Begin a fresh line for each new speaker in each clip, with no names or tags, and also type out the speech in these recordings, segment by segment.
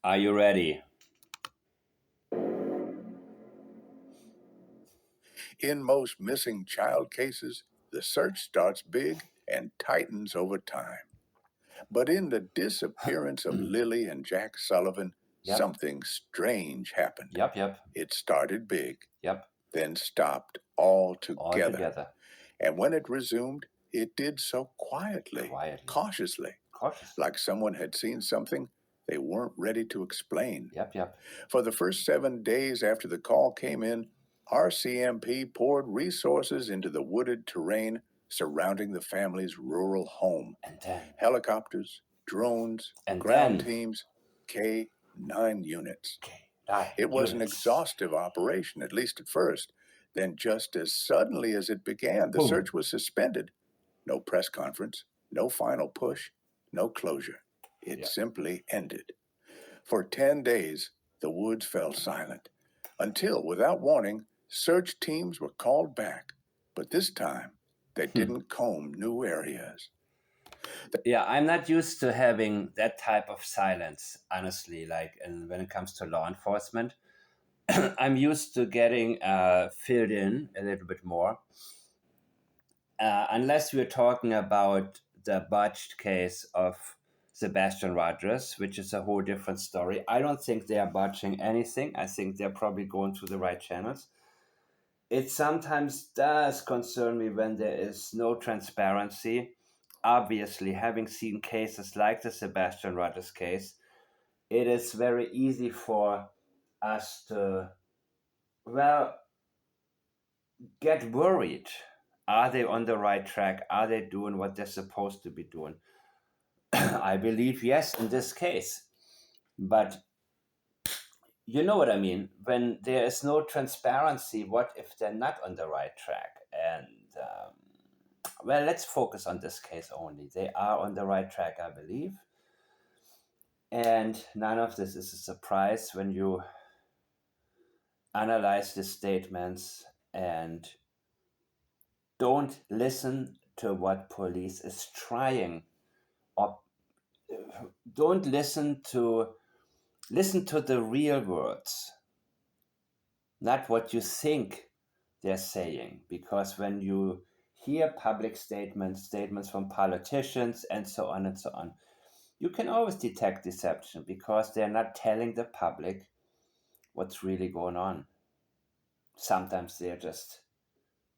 Are you ready?
In most missing child cases, the search starts big and tightens over time. But in the disappearance of Lily and Jack Sullivan,
Yep.
something strange happened.
Yep.
It started big,
Yep.
then stopped altogether.
Altogether.
And when it resumed, it did so quietly, cautiously, like someone had seen something they weren't ready to explain.
Yep.
For the first 7 days after the call came in, RCMP poured resources into the wooded terrain surrounding the family's rural home.
And then,
Helicopters, drones,
and
ground
then,
teams, K-9 units.
K9
It was an
units.
exhaustive operation, at least at first. Then just as suddenly as it began, the
Boom.
search was suspended. No press conference, no final push, no closure. It simply ended. For 10 days, the woods fell silent, until, without warning, search teams were called back. But this time, they didn't comb new areas.
Yeah, I'm not used to having that type of silence, honestly, and when it comes to law enforcement. I'm used to getting filled in a little bit more. Unless we're talking about the botched case of Sebastian Rogers, which is a whole different story. I don't think they are botching anything. I think they're probably going through the right channels. It sometimes does concern me when there is no transparency. Obviously, having seen cases like the Sebastian Rogers case, it is very easy for us to, get worried. Are they on the right track? Are they doing what they're supposed to be doing? I believe yes in this case. But you know what I mean? When there is no transparency, what if they're not on the right track? And let's focus on this case only. They are on the right track, I believe. And none of this is a surprise when you analyze the statements and don't listen to what police is trying, or don't listen to the real words, not what you think they're saying. Because when you hear public statements from politicians and so on, you can always detect deception because they're not telling the public what's really going on. Sometimes they're just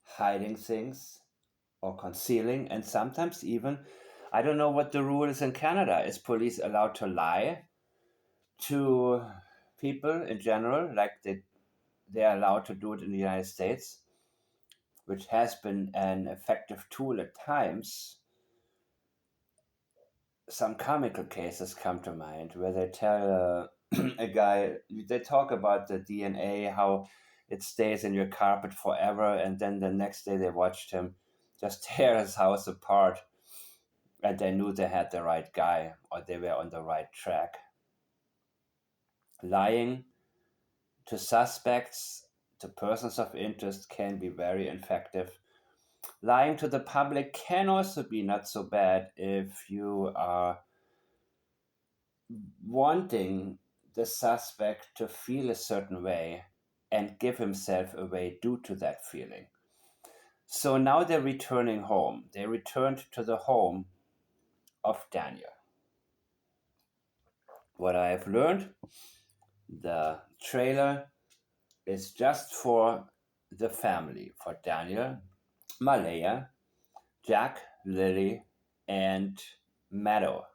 hiding things or concealing, and sometimes even, I don't know what the rule is in Canada. Is police allowed to lie to people in general, like they're allowed to do it in the United States, which has been an effective tool at times? Some comical cases come to mind where they tell a guy, they talk about the DNA, how it stays in your carpet forever, and then the next day they watched him just tear his house apart, and they knew they had the right guy or they were on the right track. Lying to suspects, to persons of interest, can be very effective. Lying to the public can also be not so bad if you are wanting the suspect to feel a certain way and give himself away due to that feeling. So now they're returning home. They returned to the home of Daniel. What I have learned, the trailer is just for the family, for Daniel, Malaya, Jack, Lily, and Meadow.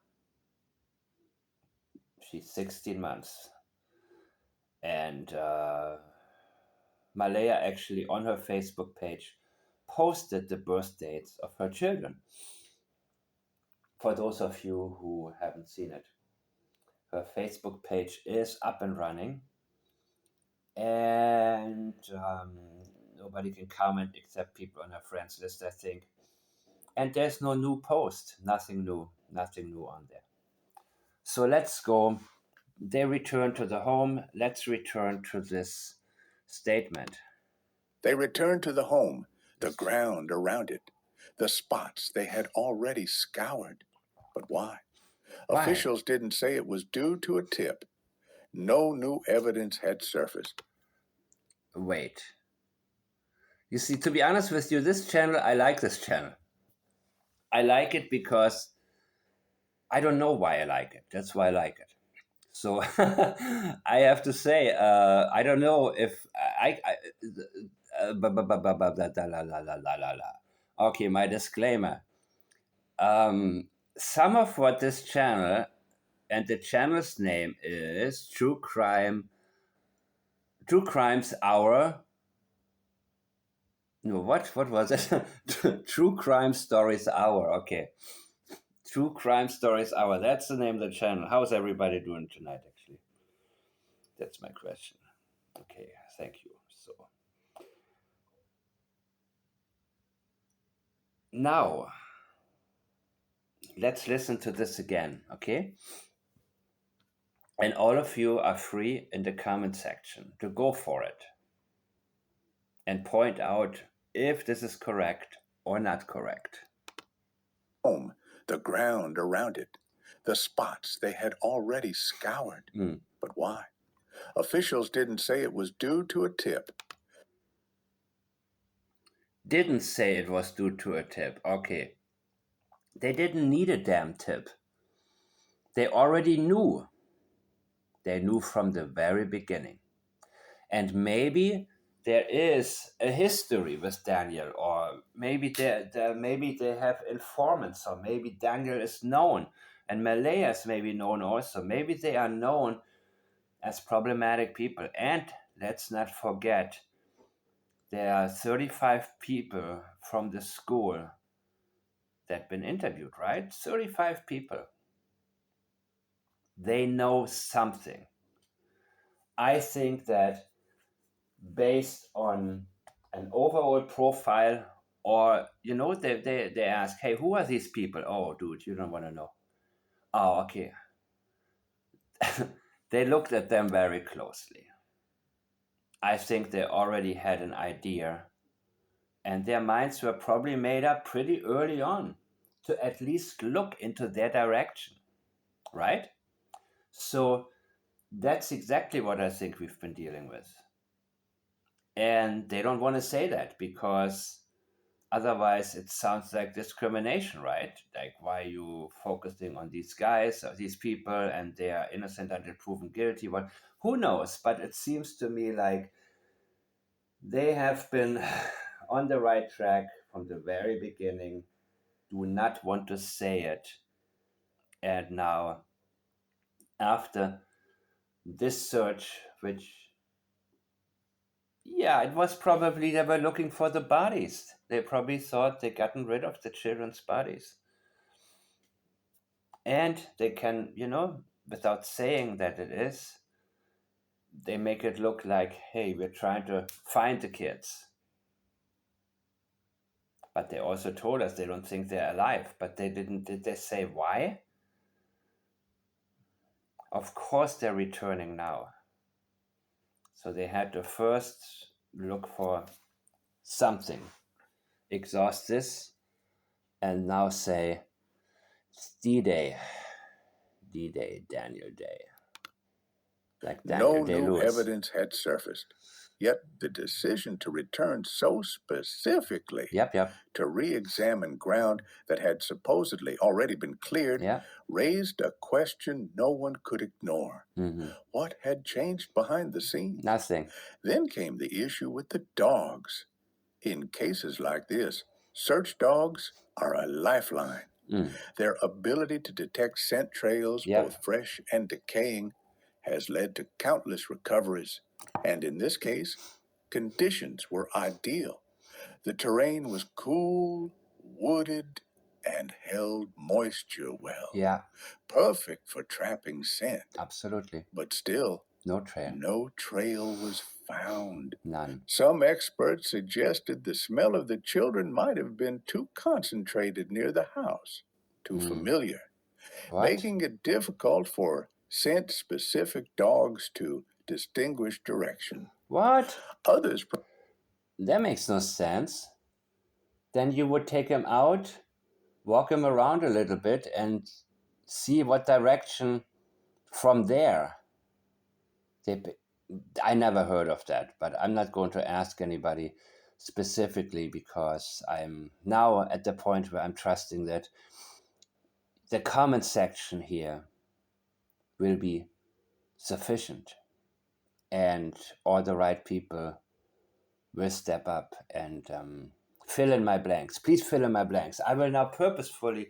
She's 16 months. And Malaya actually on her Facebook page posted the birth dates of her children. For those of you who haven't seen it, her Facebook page is up and running, and nobody can comment except people on her friends list, I think. And there's no new post, nothing new on there. So let's go. They return to the home. Let's return to this statement.
They returned to the home, the ground around it, the spots they had already scoured. But why? Officials didn't say it was due to a tip, no new evidence had surfaced.
Wait. You see, to be honest with you, this channel, I like this channel. I like it because I don't know why I like it. That's why I like it. So I have to say, I don't know if Okay, my disclaimer. Some of what this channel, and the channel's name is True Crimes Hour. No, what was it? True Crime Stories Hour. Okay. True Crime Stories Hour. That's the name of the channel. How's everybody doing tonight, actually? That's my question. Okay, thank you. So now let's listen to this again, okay? And all of you are free in the comment section to go for it and point out if this is correct or not correct.
Home, the ground around it, the spots they had already scoured. But why? Officials didn't say it was due to a tip.
Didn't say it was due to a tip. Okay. They didn't need a damn tip. They already knew. They knew from the very beginning. And maybe there is a history with Daniel, or maybe maybe they have informants, or maybe Daniel is known, and Malaya is maybe known also. Maybe they are known as problematic people. And let's not forget, there are 35 people from the school that been interviewed, right? 35 people. They know something. I think that based on an overall profile, or they ask, hey, who are these people? Oh, dude, you don't want to know. Oh, okay. They looked at them very closely. I think they already had an idea, and their minds were probably made up pretty early on to at least look into their direction, right? So that's exactly what I think we've been dealing with. And they don't want to say that because otherwise it sounds like discrimination, right? Like, why are you focusing on these guys or these people and they are innocent until proven guilty? Well, who knows? But it seems to me like they have been on the right track from the very beginning, do not want to say it. And now, after this search, which, yeah, it was probably they were looking for the bodies. They probably thought they gotten rid of the children's bodies. And they can, without saying that it is, they make it look like, hey, we're trying to find the kids. But they also told us they don't think they're alive. But did they say why? Of course they're returning now. So they had to first look for something, exhaust this, and now say, it's D-Day, Daniel Day. Like Daniel
No new
Day-Lewis.
evidence had surfaced. Yet the decision to return so specifically to re-examine ground that had supposedly already been cleared raised a question no one could ignore. What had changed behind the scenes?
Nothing.
Then came the issue with the dogs. In cases like this, search dogs are a lifeline. Their ability to detect scent trails, both fresh and decaying, has led to countless recoveries, and in this case, conditions were ideal. The terrain was cool, wooded, and held moisture well. Perfect for trapping scent.
Absolutely.
But still,
no trail
was found.
None.
Some experts suggested the smell of the children might have been too concentrated near the house, too familiar, making it difficult for scent-specific dogs to distinguish direction.
What?
Others...
That makes no sense. Then you would take him out, walk him around a little bit, and see what direction from there. I never heard of that, but I'm not going to ask anybody specifically because I'm now at the point where I'm trusting that the comment section here will be sufficient and all the right people will step up and fill in my blanks. Please fill in my blanks. I will now purposefully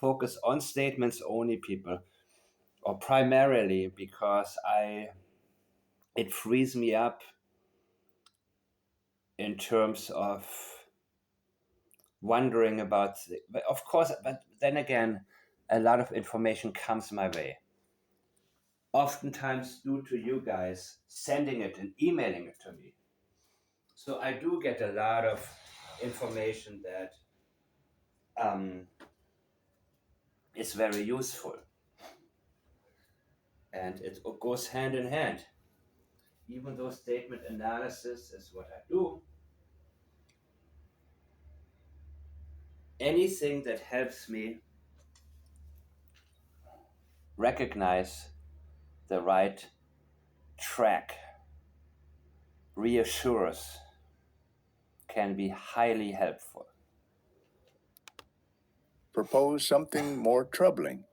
focus on statements only, people, or primarily because it frees me up in terms of wondering about, but of course, but then again, a lot of information comes my way. Oftentimes due to you guys sending it and emailing it to me. So I do get a lot of information that is very useful. And it goes hand in hand. Even though statement analysis is what I do, anything that helps me recognize the right track, reassures, can be highly helpful.
Propose something more troubling,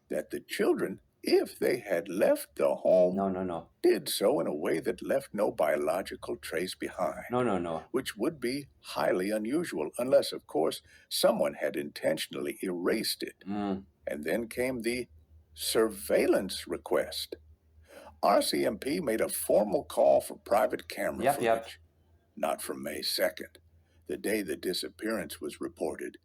that the children, if they had left the home,
No.
did so in a way that left no biological trace behind.
No.
Which would be highly unusual, unless, of course, someone had intentionally erased it. And then came the surveillance request. RCMP made a formal call for private camera footage. Not from May 2nd, the day the disappearance was reported,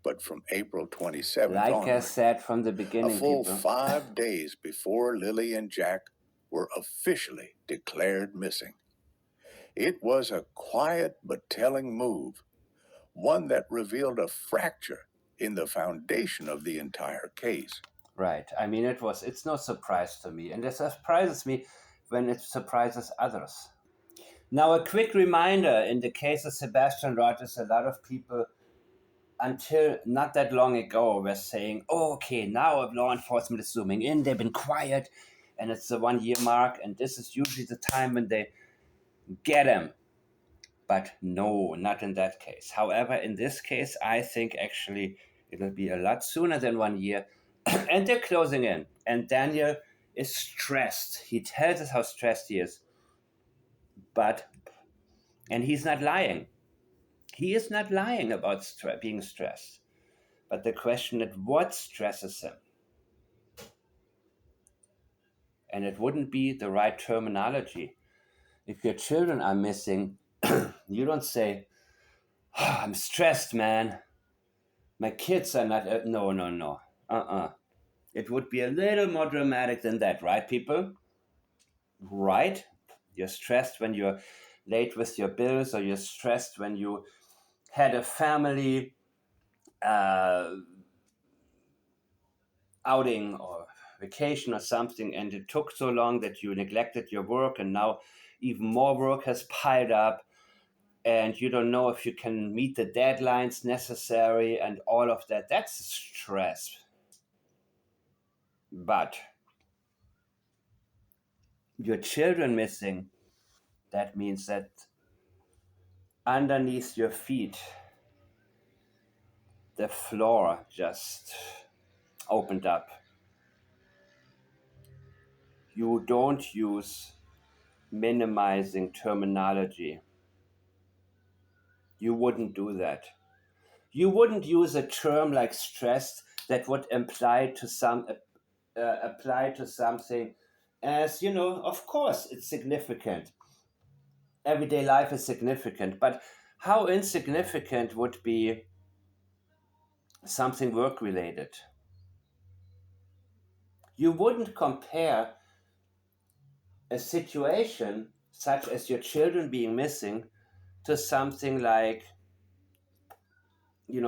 but from April 27th
Like
onward.
I said from the beginning,
a full
people.
5 days before Lily and Jack were officially declared missing. It was a quiet but telling move, one that revealed a fracture in the foundation of the entire case.
Right. I mean, it's no surprise to me. And it surprises me when it surprises others. Now, a quick reminder, in the case of Sebastian Rogers, a lot of people, until not that long ago, were saying, oh, okay, now law enforcement is zooming in, they've been quiet, and it's the 1 year mark, and this is usually the time when they get him. But no, not in that case. However, in this case, I think actually it'll be a lot sooner than 1 year, and they're closing in. And Daniel is stressed. He tells us how stressed he is. And he's not lying. He is not lying about being stressed. But the question is, what stresses him? And it wouldn't be the right terminology. If your children are missing, you don't say, oh, I'm stressed, man. My kids are not... No. It would be a little more dramatic than that, right, people? Right? You're stressed when you're late with your bills, or you're stressed when you had a family outing or vacation or something, and it took so long that you neglected your work, and now even more work has piled up, and you don't know if you can meet the deadlines necessary and all of that. That's stress. But your children missing, that means that underneath your feet, the floor just opened up. You don't use minimizing terminology. You wouldn't do that. You wouldn't use a term like stressed that would apply to something as, of course it's significant. Everyday life is significant, but how insignificant would be something work related? You wouldn't compare a situation such as your children being missing to something like,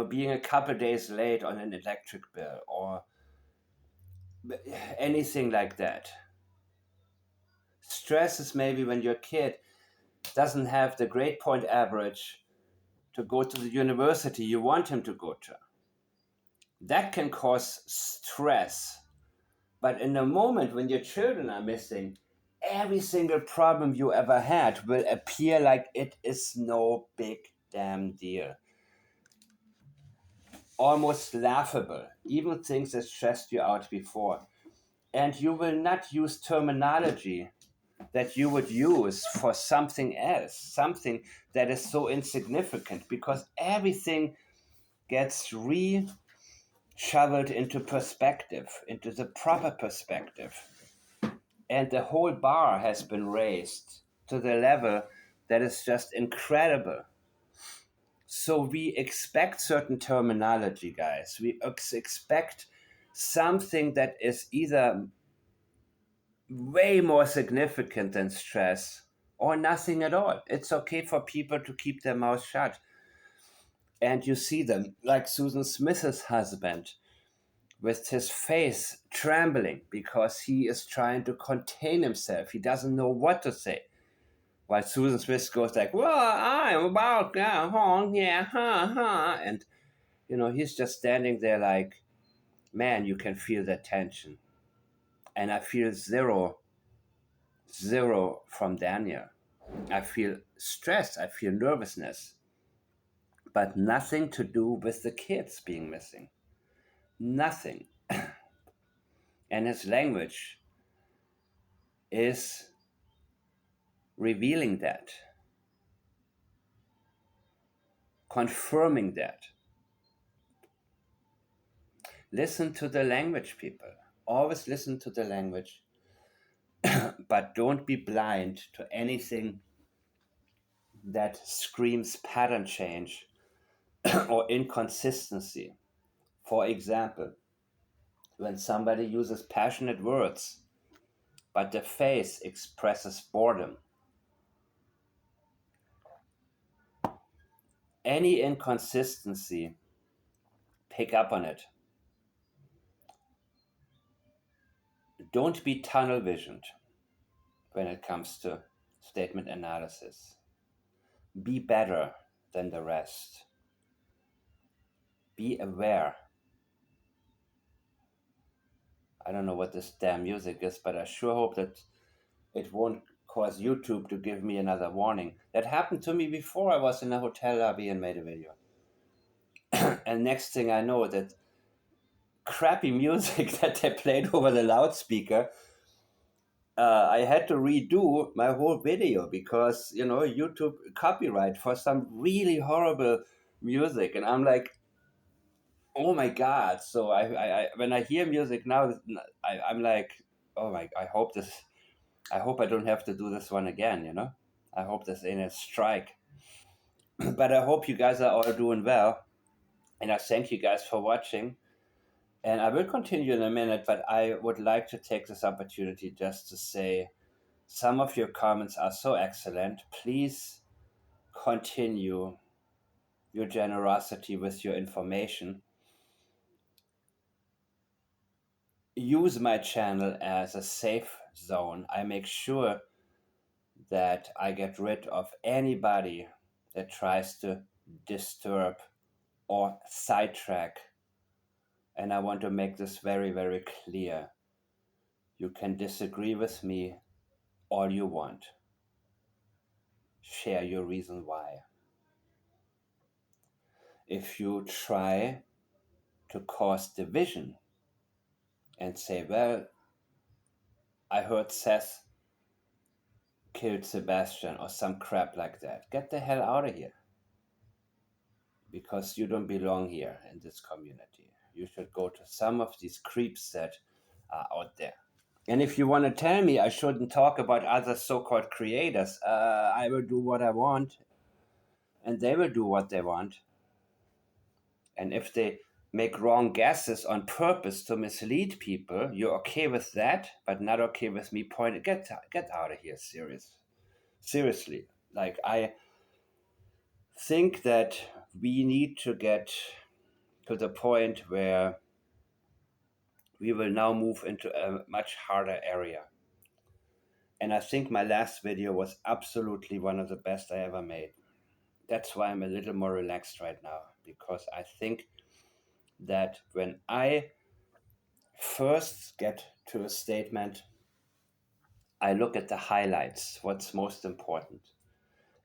being a couple days late on an electric bill or anything like that. Stress is maybe when your kid doesn't have the grade point average to go to the university you want him to go to. That can cause stress. But in the moment when your children are missing, every single problem you ever had will appear like it is no big damn deal. Almost laughable, even things that stressed you out before. And you will not use terminology that you would use for something else, something that is so insignificant, because everything gets shoveled into perspective, into the proper perspective. And the whole bar has been raised to the level that is just incredible. So we expect certain terminology, guys. We expect something that is either way more significant than stress or nothing at all. It's okay for people to keep their mouth shut. And you see them, like Susan Smith's husband, with his face trembling because he is trying to contain himself. He doesn't know what to say. While Susan Smith goes like, well, I'm about, yeah, huh. And, he's just standing there like, man, you can feel the tension. And I feel zero from Daniel. I feel stress, I feel nervousness, but nothing to do with the kids being missing. Nothing. And his language is revealing that, confirming that. Listen to the language, people. Always listen to the language, but don't be blind to anything that screams pattern change or inconsistency. For example, when somebody uses passionate words, but the face expresses boredom. Any inconsistency, pick up on it. Don't be tunnel visioned when it comes to statement analysis. Be better than the rest. Be aware. I don't know what this damn music is, but I sure hope that it won't cause YouTube to give me another warning. That happened to me before. I was in a hotel lobby and made a video. And next thing I know, that crappy music that they played over the loudspeaker, I had to redo my whole video because, YouTube copyright for some really horrible music. And I'm like, oh my God. So I when I hear music now, I'm like, oh my, I hope I don't have to do this one again, I hope this ain't a strike. But I hope you guys are all doing well. And I thank you guys for watching. And I will continue in a minute, but I would like to take this opportunity just to say some of your comments are so excellent. Please continue your generosity with your information. Use my channel as a safe zone. I make sure that I get rid of anybody that tries to disturb or sidetrack. And I want to make this very, very clear. You can disagree with me all you want. Share your reason why. If you try to cause division and say, well, I heard Seth killed Sebastian or some crap like that, get the hell out of here. Because you don't belong here in this community. You should go to some of these creeps that are out there. And if you want to tell me I shouldn't talk about other so-called creators, I will do what I want. And they will do what they want. And if they make wrong guesses on purpose to mislead people, you're okay with that, but not okay with me pointing. Get out of here, seriously. Like, I think that we need to get to the point where we will now move into a much harder area. And I think my last video was absolutely one of the best I ever made. That's why I'm a little more relaxed right now, because I think that when I first get to a statement, I look at the highlights, what's most important.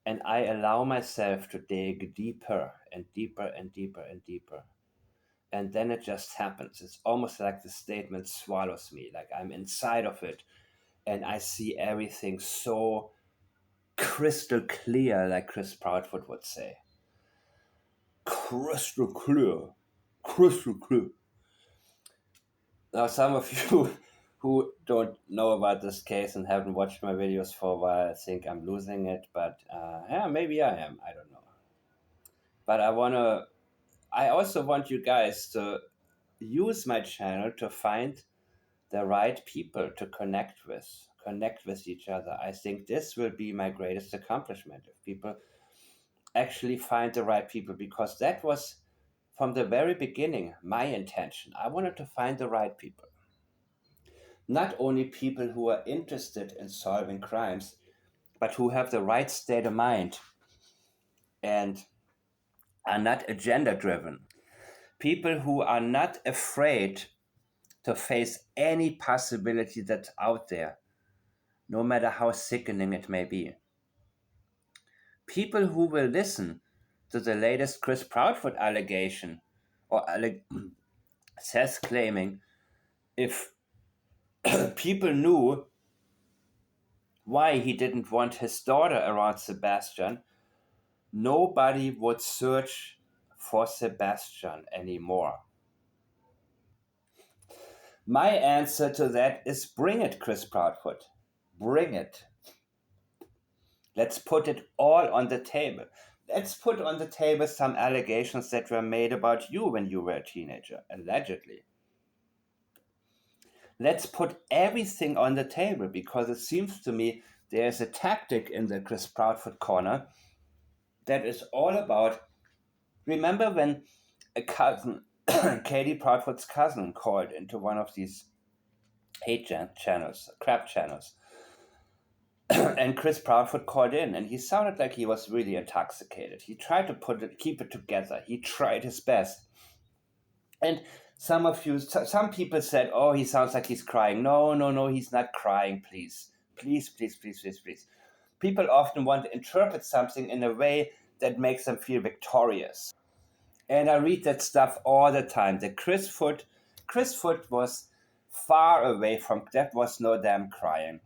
And I allow myself to dig deeper and deeper and deeper and deeper. And then it just happens. It's almost like the statement swallows me, like I'm inside of it and I see everything so crystal clear, like Chris Proudford would say. Crystal clear. Crystal clear. Now, some of you who don't know about this case and haven't watched my videos for a while think I'm losing it, but yeah, maybe I am. I don't know. But I also want you guys to use my channel to find the right people to connect with each other. I think this will be my greatest accomplishment if people actually find the right people, because that was from the very beginning my intention. I wanted to find the right people. Not only people who are interested in solving crimes, but who have the right state of mind and are not agenda driven. People who are not afraid to face any possibility that's out there, no matter how sickening it may be. People who will listen to the latest Chris Proudford allegation or says claiming if people knew why he didn't want his daughter around Sebastian, nobody would search for Sebastian anymore. My answer to that is bring it, Chris Proudford. Bring it. Let's put it all on the table. Let's put on the table some allegations that were made about you when you were a teenager, allegedly. Let's put everything on the table, because it seems to me there's a tactic in the Chris Proudford corner that is all about. Remember when a cousin, Katie Proudford's cousin, called into one of these hate channels, crap channels, and Chris Proudford called in, and he sounded like he was really intoxicated. He tried to keep it together. He tried his best. And some people said, "Oh, he sounds like he's crying." No, he's not crying. Please, please, please, please, please, please. People often want to interpret something in a way that makes them feel victorious. And I read that stuff all the time. That Chris Foot was far away from that. Was no damn crying.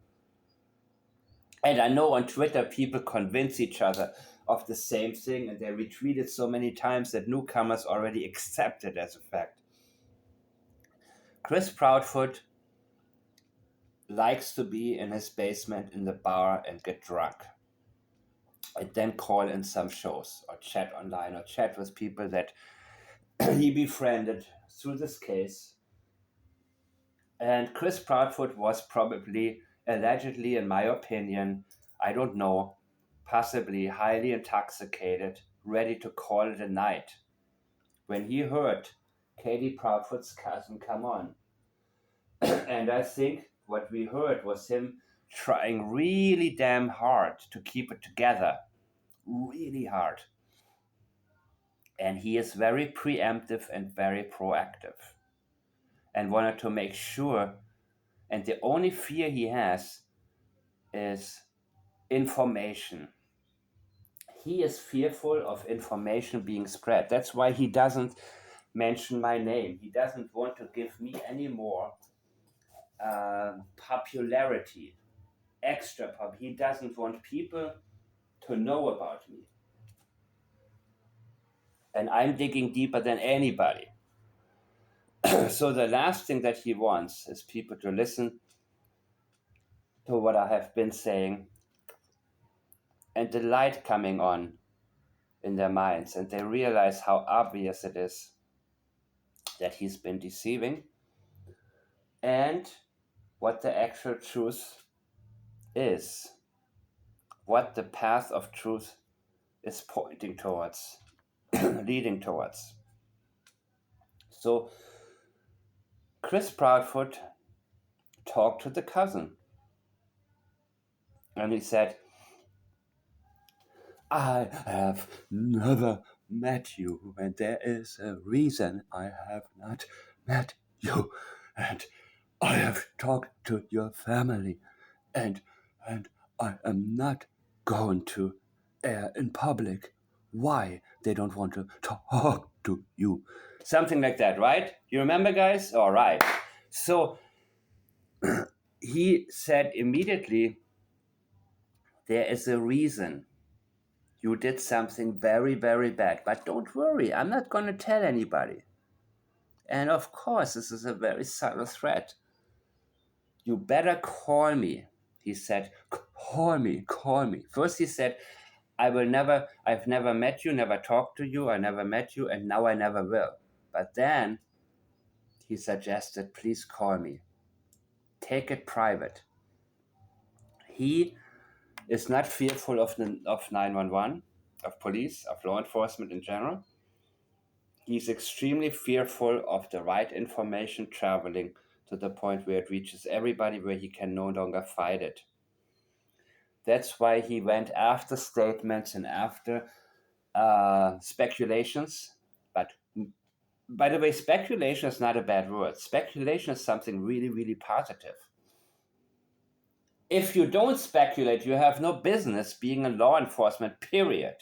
And I know on Twitter people convince each other of the same thing, and they retweet it so many times that newcomers already accept it as a fact. Chris Proudford likes to be in his basement in the bar and get drunk, and then call in some shows or chat online or chat with people that he befriended through this case. And Chris Proudford was probably, allegedly, in my opinion, I don't know, possibly highly intoxicated, ready to call it a night, when he heard Katie Proudford's cousin come on. And I think what we heard was him trying really damn hard to keep it together, really hard. And he is very preemptive and very proactive, and wanted to make sure, and the only fear he has is information. He is fearful of information being spread. That's why he doesn't mention my name. He doesn't want to give me any more popularity, extra pop. He doesn't want people to know about me. And I'm digging deeper than anybody. So the last thing that he wants is people to listen to what I have been saying, and the light coming on in their minds, and they realize how obvious it is that he's been deceiving, and what the actual truth is, what the path of truth is pointing towards, leading towards. So Chris Proudford talked to the cousin, and he said, "I have never met you, and there is a reason I have not met you, and I have talked to your family, and I am not going to air in public why they don't want to talk to you. Something like that, right? You remember, guys? All right. So he said immediately, there is a reason you did something very, very bad. But don't worry, I'm not going to tell anybody. And of course, this is a very subtle threat. You better call me. He said, call me, call me. First he said, I've never met you, never talked to you, I never met you, and now I never will. But then he suggested, please call me. Take it private. He is not fearful of 911, of police, of law enforcement in general. He's extremely fearful of the right information traveling to the point where it reaches everybody, where he can no longer fight it. That's why he went after statements and after speculations. But by the way, speculation is not a bad word. Speculation is something really, really positive. If you don't speculate, you have no business being in law enforcement, period.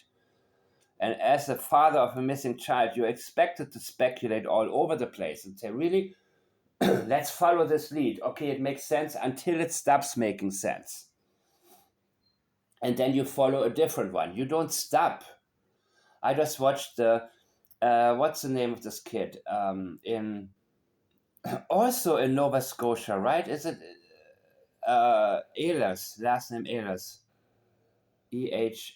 And as a father of a missing child, you're expected to speculate all over the place and say, really, let's follow this lead. Okay, it makes sense until it stops making sense. And then you follow a different one. You don't stop. I just watched what's the name of this kid? Also in Nova Scotia, right? Is it Ehlers, last name Ehlers? Ehlers.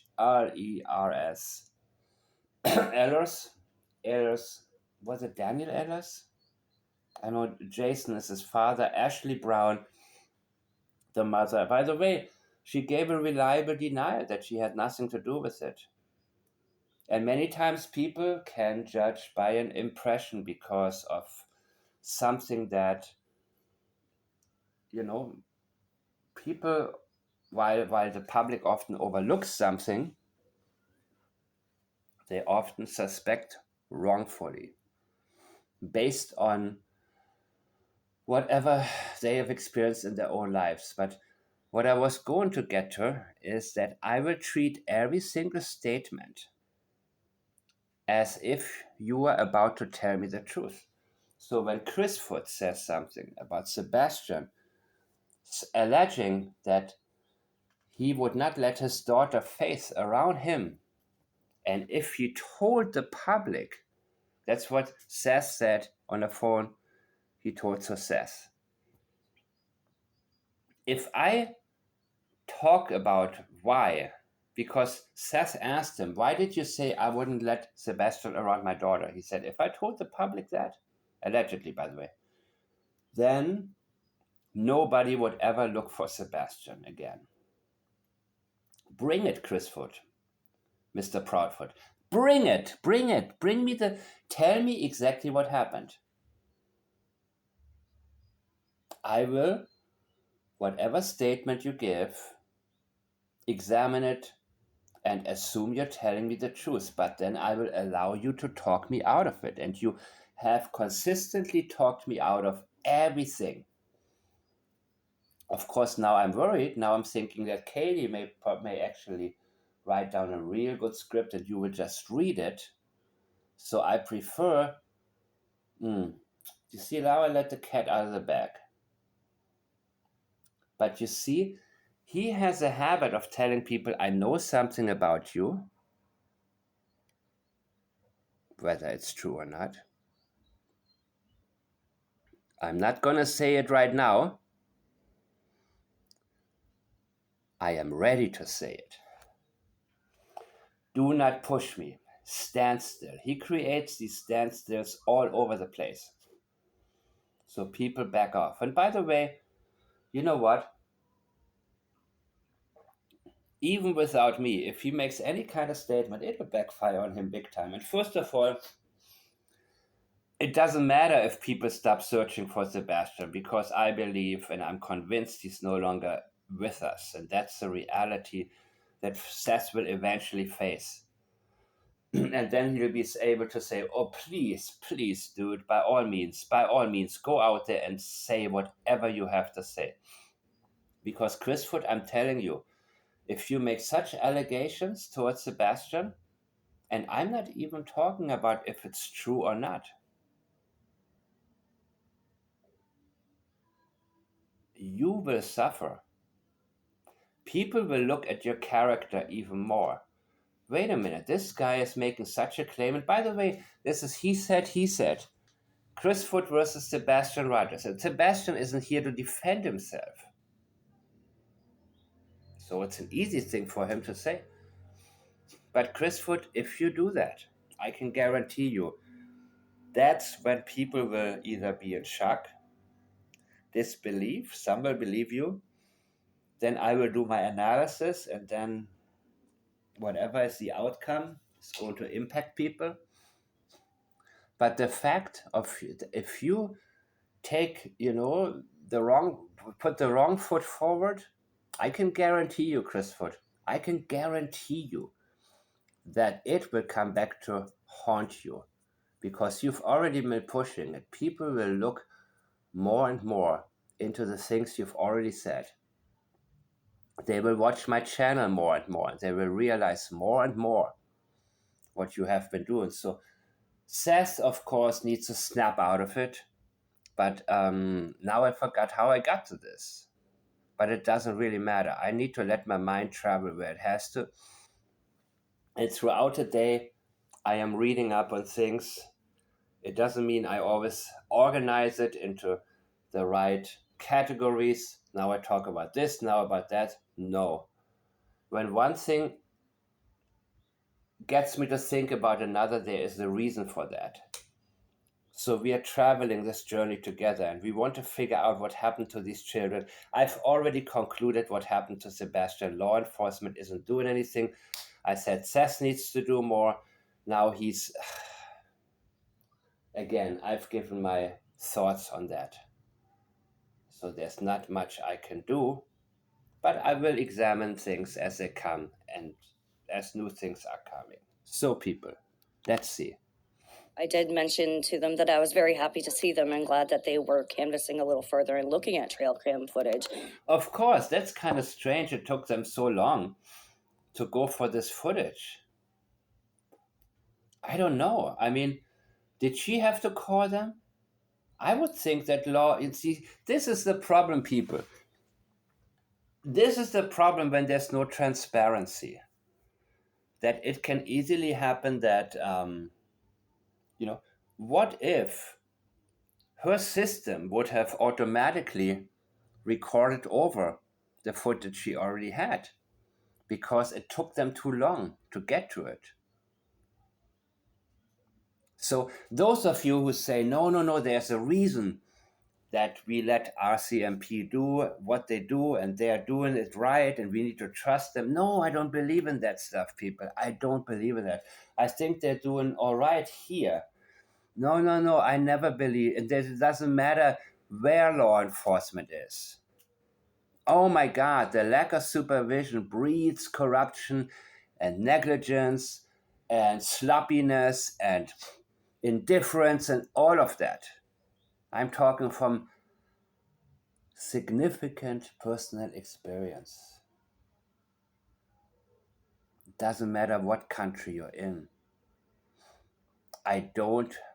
Ehlers. Was it Daniel Ehlers? I know Jason is his father, Ashley Brown, the mother. By the way, she gave a reliable denial that she had nothing to do with it. And many times people can judge by an impression because of something that, people, while the public often overlooks something, they often suspect wrongfully based on whatever they have experienced in their own lives. But what I was going to get to is that I will treat every single statement as if you were about to tell me the truth. So when Chris Foot says something about Sebastian, alleging that he would not let his daughter Faith around him, and if he told the public, that's what Seth said on the phone, he told to Seth. If I talk about why, because Seth asked him, why did you say I wouldn't let Sebastian around my daughter? He said, if I told the public that, allegedly, by the way, then nobody would ever look for Sebastian again. Bring it, Chris Foot, Mr. Proudford. Bring it. Tell me exactly what happened. I will, whatever statement you give, examine it and assume you're telling me the truth, but then I will allow you to talk me out of it. And you have consistently talked me out of everything. Of course, now I'm worried. Now I'm thinking that Katie may actually write down a real good script and you will just read it. So I prefer, you see, now I let the cat out of the bag. But you see, he has a habit of telling people, I know something about you, whether it's true or not. I'm not going to say it right now. I am ready to say it. Do not push me. Stand still. He creates these standstills all over the place. So people back off. And by the way, you know what? Even without me, if he makes any kind of statement, it will backfire on him big time. And first of all, it doesn't matter if people stop searching for Sebastian, because I believe and I'm convinced he's no longer with us. And that's the reality that Seth will eventually face. And then he'll be able to say, oh, please, dude, by all means, go out there and say whatever you have to say. Because Christfoot, I'm telling you, if you make such allegations towards Sebastian, and I'm not even talking about if it's true or not, you will suffer. People will look at your character even more. Wait a minute, this guy is making such a claim. And by the way, this is he said. Christfoot versus Sebastian Rogers. And Sebastian isn't here to defend himself. So it's an easy thing for him to say. But Christfoot, if you do that, I can guarantee you, that's when people will either be in shock, disbelief, some will believe you, then I will do my analysis, and then whatever is the outcome is going to impact people. But the fact of, if you take, put the wrong foot forward, I can guarantee you, Christfoot, I can guarantee you that it will come back to haunt you, because you've already been pushing it. People will look more and more into the things you've already said. They will watch my channel more and more, and they will realize more and more what you have been doing. So Seth, of course, needs to snap out of it. But now I forgot how I got to this. But it doesn't really matter. I need to let my mind travel where it has to. And throughout the day, I am reading up on things. It doesn't mean I always organize it into the right categories. Now I talk about this, now about that. No. When one thing gets me to think about another, there is a reason for that. So we are traveling this journey together, and we want to figure out what happened to these children. I've already concluded what happened to Sebastian. Law enforcement isn't doing anything. I said Seth needs to do more. Now he's... Again, I've given my thoughts on that. So there's not much I can do, but I will examine things as they come and as new things are coming. So people, let's see.
I did mention to them that I was very happy to see them and glad that they were canvassing a little further and looking at trail cam footage.
Of course, that's kind of strange. It took them so long to go for this footage. I don't know. I mean, did she have to call them? I would think that law, see, this is the problem, people. This is the problem when there's no transparency. That it can easily happen that, what if her system would have automatically recorded over the footage she already had because it took them too long to get to it? So those of you who say, no, there's a reason that we let RCMP do what they do and they're doing it right and we need to trust them. No, I don't believe in that stuff, people. I don't believe in that. I think they're doing all right here. No, I never believe. It doesn't matter where law enforcement is. Oh my God, the lack of supervision breeds corruption and negligence and sloppiness and indifference and all of that. I'm talking from significant personal experience. It doesn't matter what country you're in. I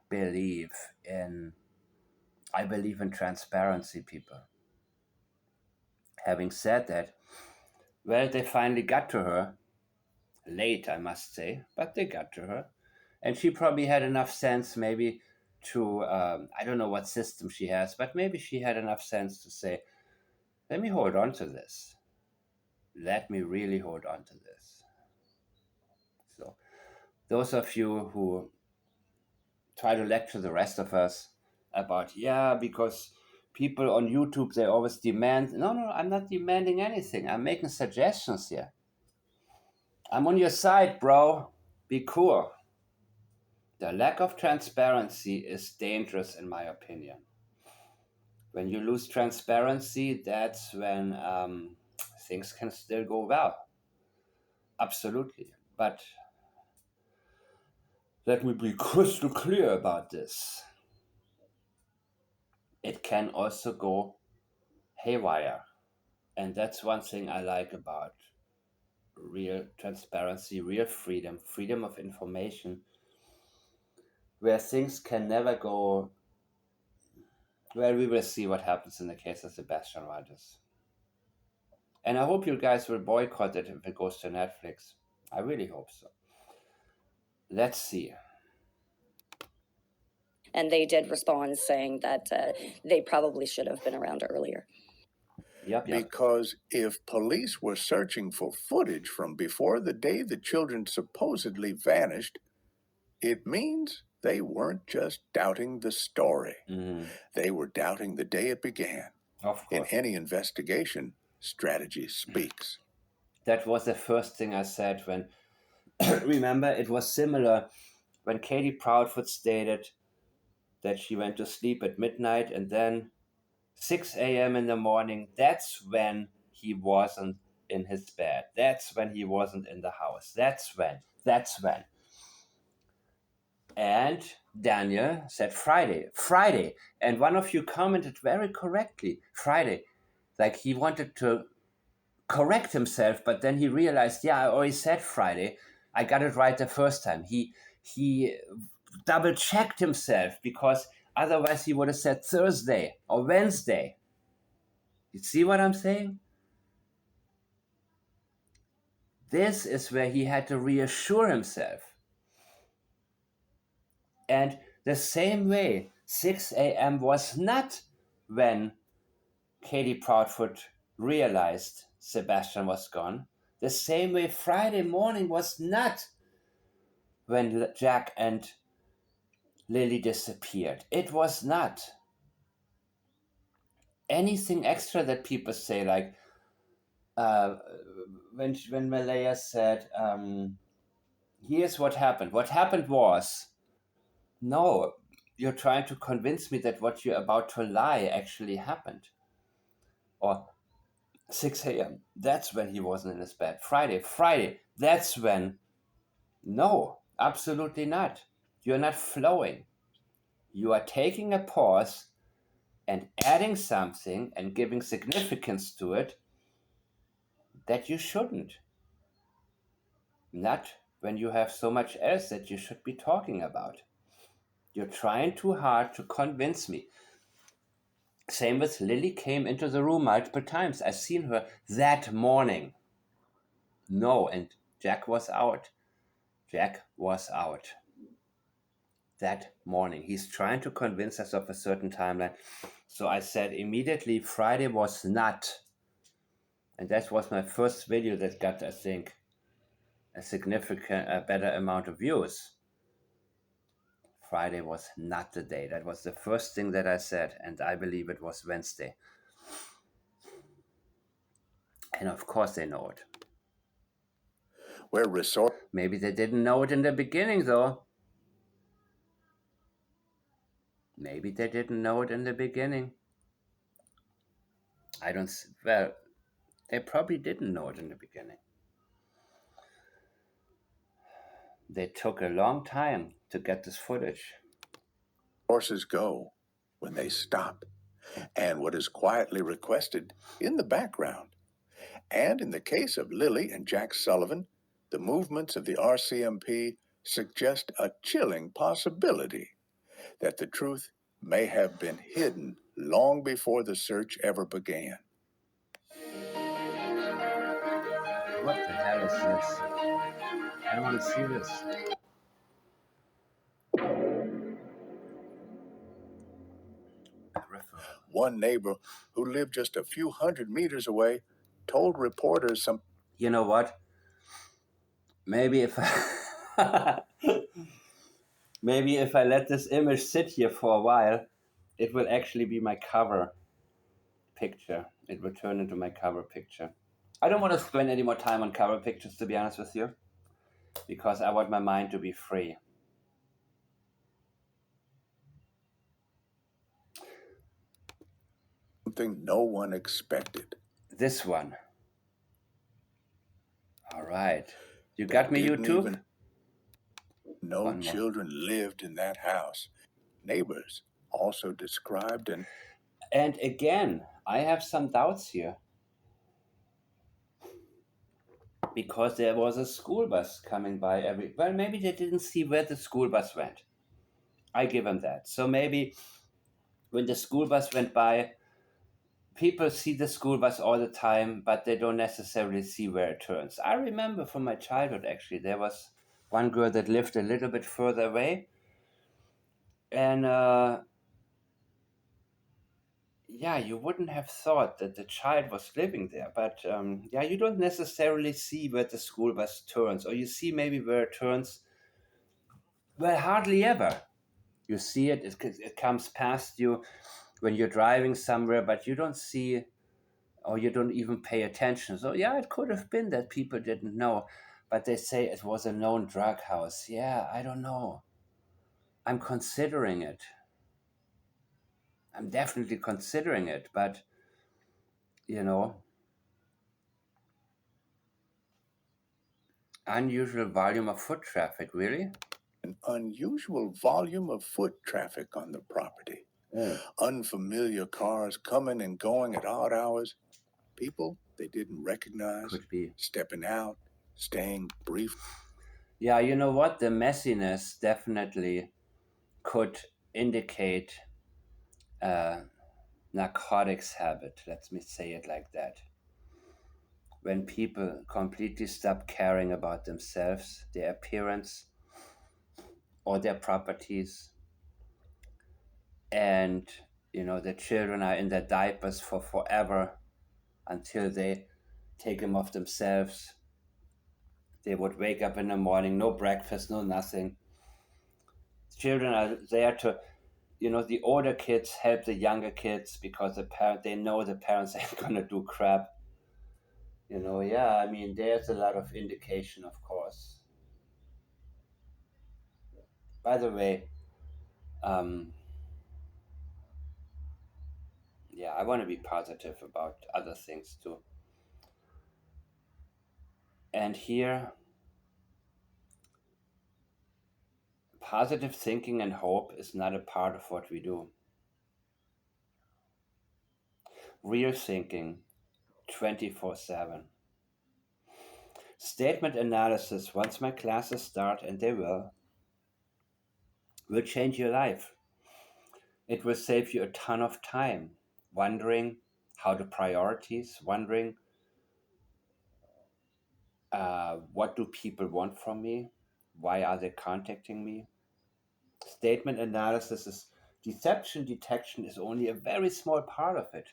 believe in transparency, people. Having said that, well, they finally got to her. Late, I must say, but they got to her. And she probably had enough sense maybe to, I don't know what system she has, but maybe she had enough sense to say, let me hold on to this. Let me really hold on to this. So those of you who try to lecture the rest of us about, because people on YouTube, they always demand. No, I'm not demanding anything. I'm making suggestions here. I'm on your side, bro. Be cool. The lack of transparency is dangerous, in my opinion. When you lose transparency, that's when things can still go well. Absolutely. But let me be crystal clear about this. It can also go haywire. And that's one thing I like about real transparency, real freedom of information, where things can never go. Well, we will see what happens in the case of Sebastian Rogers. And I hope you guys will boycott it if it goes to Netflix. I really hope so. Let's see.
And they did respond saying that they probably should have been around earlier.
Yep.
Because if police were searching for footage from before the day the children supposedly vanished, it means they weren't just doubting the story.
Mm-hmm.
They were doubting the day it began.
Of course.
In any investigation, strategy speaks.
That was the first thing I said when, remember, it was similar when Katie Proudford stated that she went to sleep at midnight and then 6 a.m. in the morning, that's when he wasn't in his bed. That's when he wasn't in the house. That's when. And Daniel said Friday. And one of you commented very correctly, Friday. Like he wanted to correct himself, but then he realized, I already said Friday. I got it right the first time. He double checked himself because otherwise he would have said Thursday or Wednesday. You see what I'm saying? This is where he had to reassure himself. And the same way, 6 a.m. was not when Katie Proudford realized Sebastian was gone. The same way Friday morning was not when Jack and Lily disappeared. It was not. Anything extra that people say, like when Malaya said, here's what happened. What happened was, no, you're trying to convince me that what you're about to lie actually happened. Or 6 a.m., that's when he wasn't in his bed. Friday, that's when. No, absolutely not. You're not flowing. You are taking a pause and adding something and giving significance to it that you shouldn't. Not when you have so much else that you should be talking about. You're trying too hard to convince me. Same with Lily came into the room multiple times. I've seen her that morning. No, and Jack was out. That morning. He's trying to convince us of a certain timeline. So I said immediately Friday was not. And that was my first video that got, I think, a better amount of views. Friday was not the day. That was the first thing that I said, and I believe it was Wednesday. And of course they know it. Maybe they didn't know it in the beginning, though. Maybe they didn't know it in the beginning. They probably didn't know it in the beginning. They took a long time to get this footage.
Horses go when they stop, and what is quietly requested in the background. And in the case of Lily and Jack Sullivan, the movements of the RCMP suggest a chilling possibility that the truth may have been hidden long before the search ever began.
What the hell is this? I don't want to see this.
One neighbor who lived just a few hundred meters away told reporters some...
You know what? Maybe if I let this image sit here for a while, it will actually be my cover picture. It will turn into my cover picture. I don't want to spend any more time on cover pictures, to be honest with you, because I want my mind to be free.
Something no one expected.
This one. All right. You got me, YouTube?
No children lived in that house. Neighbors also described
And again, I have some doubts here. because there was a school bus coming by well, maybe they didn't see where the school bus went. I give them that. So maybe when the school bus went by, people see the school bus all the time, but they don't necessarily see where it turns. I remember from my childhood, actually, there was one girl that lived a little bit further away. And yeah, you wouldn't have thought that the child was living there. But yeah, you don't necessarily see where the school bus turns, or you see maybe where it turns, well, hardly ever. You see it, it comes past you when you're driving somewhere, but you don't see, or you don't even pay attention. So yeah, it could have been that people didn't know, but they say it was a known drug house. Yeah, I don't know. I'm considering it. I'm definitely considering it, but you know, unusual volume of foot traffic, really?
An unusual volume of foot traffic on the property. Unfamiliar cars coming and going at odd hours. People they didn't recognize.
Could be.
Stepping out, staying brief.
Yeah, you know what? The messiness definitely could indicate narcotics habit. Let me say it like that. When people completely stop caring about themselves, their appearance, or their properties, and the children are in their diapers for forever until they take them off themselves. They would wake up in the morning, no breakfast, no nothing. Children are there to, the older kids help the younger kids because they know the parents ain't gonna do crap. Yeah, I mean, there's a lot of indication, of course. By the way, yeah, I want to be positive about other things too. And here, positive thinking and hope is not a part of what we do. Real thinking, 24/7. Statement analysis, once my classes start, and they will change your life. It will save you a ton of time wondering how to priorities, wondering what do people want from me? Why are they contacting me? Statement analysis is deception detection is only a very small part of it,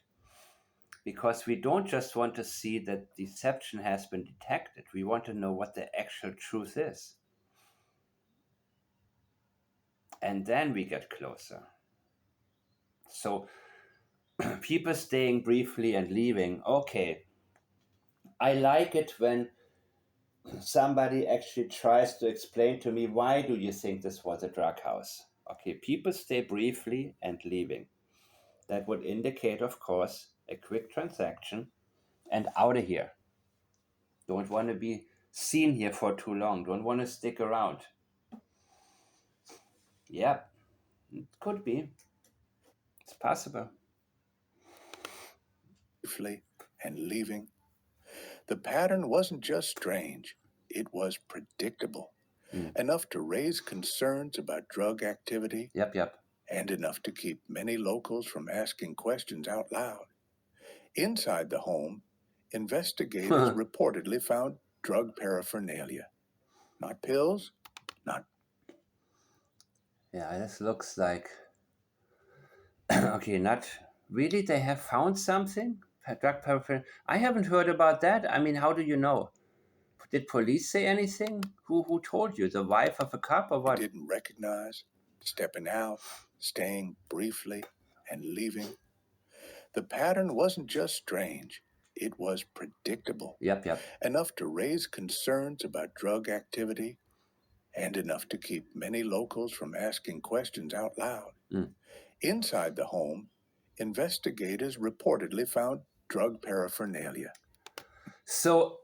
because we don't just want to see that deception has been detected. We want to know what the actual truth is. And then we get closer. So people staying briefly and leaving, okay. I like it when somebody actually tries to explain to me, why do you think this was a drug house? Okay, people stay briefly and leaving. That would indicate, of course, a quick transaction and out of here. Don't want to be seen here for too long. Don't want to stick around. Yeah, it could be. It's possible.
Briefly and leaving. The pattern wasn't just strange, it was predictable. Enough to raise concerns about drug activity.
Yep.
And enough to keep many locals from asking questions out loud. Inside the home, investigators reportedly found drug paraphernalia. Not pills, not...
Yeah, this looks like... okay, not really. They have found something? Drug paraphernalia? I haven't heard about that. I mean, how do you know? Did police say anything? Who told you? The wife of a cop or what?
Didn't recognize, stepping out, staying briefly, and leaving. The pattern wasn't just strange, it was predictable.
Yep.
Enough to raise concerns about drug activity, and enough to keep many locals from asking questions out loud. Inside the home, investigators reportedly found drug paraphernalia.
So,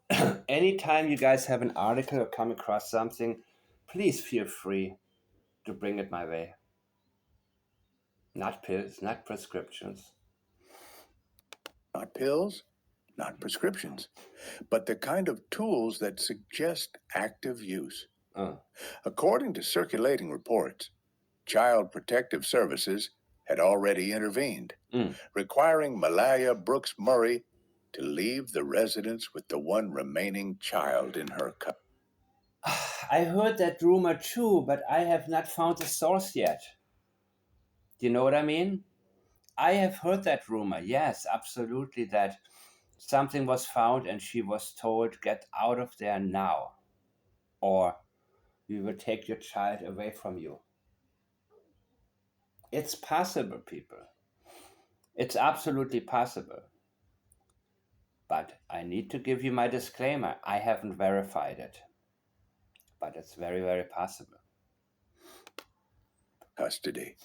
anytime you guys have an article or come across something, please feel free to bring it my way. Not pills, not prescriptions.
Not pills, not prescriptions, but the kind of tools that suggest active use. According to circulating reports, Child Protective Services had already intervened, requiring Malaya Brooks Murray to leave the residence with the one remaining child in her custody.
I heard that rumor too, but I have not found the source yet. Do you know what I mean? I have heard that rumor, yes, absolutely, that something was found and she was told, get out of there now, or we will take your child away from you. It's possible, people. It's absolutely possible. But I need to give you my disclaimer. I haven't verified it. But it's very, very possible.
Custody.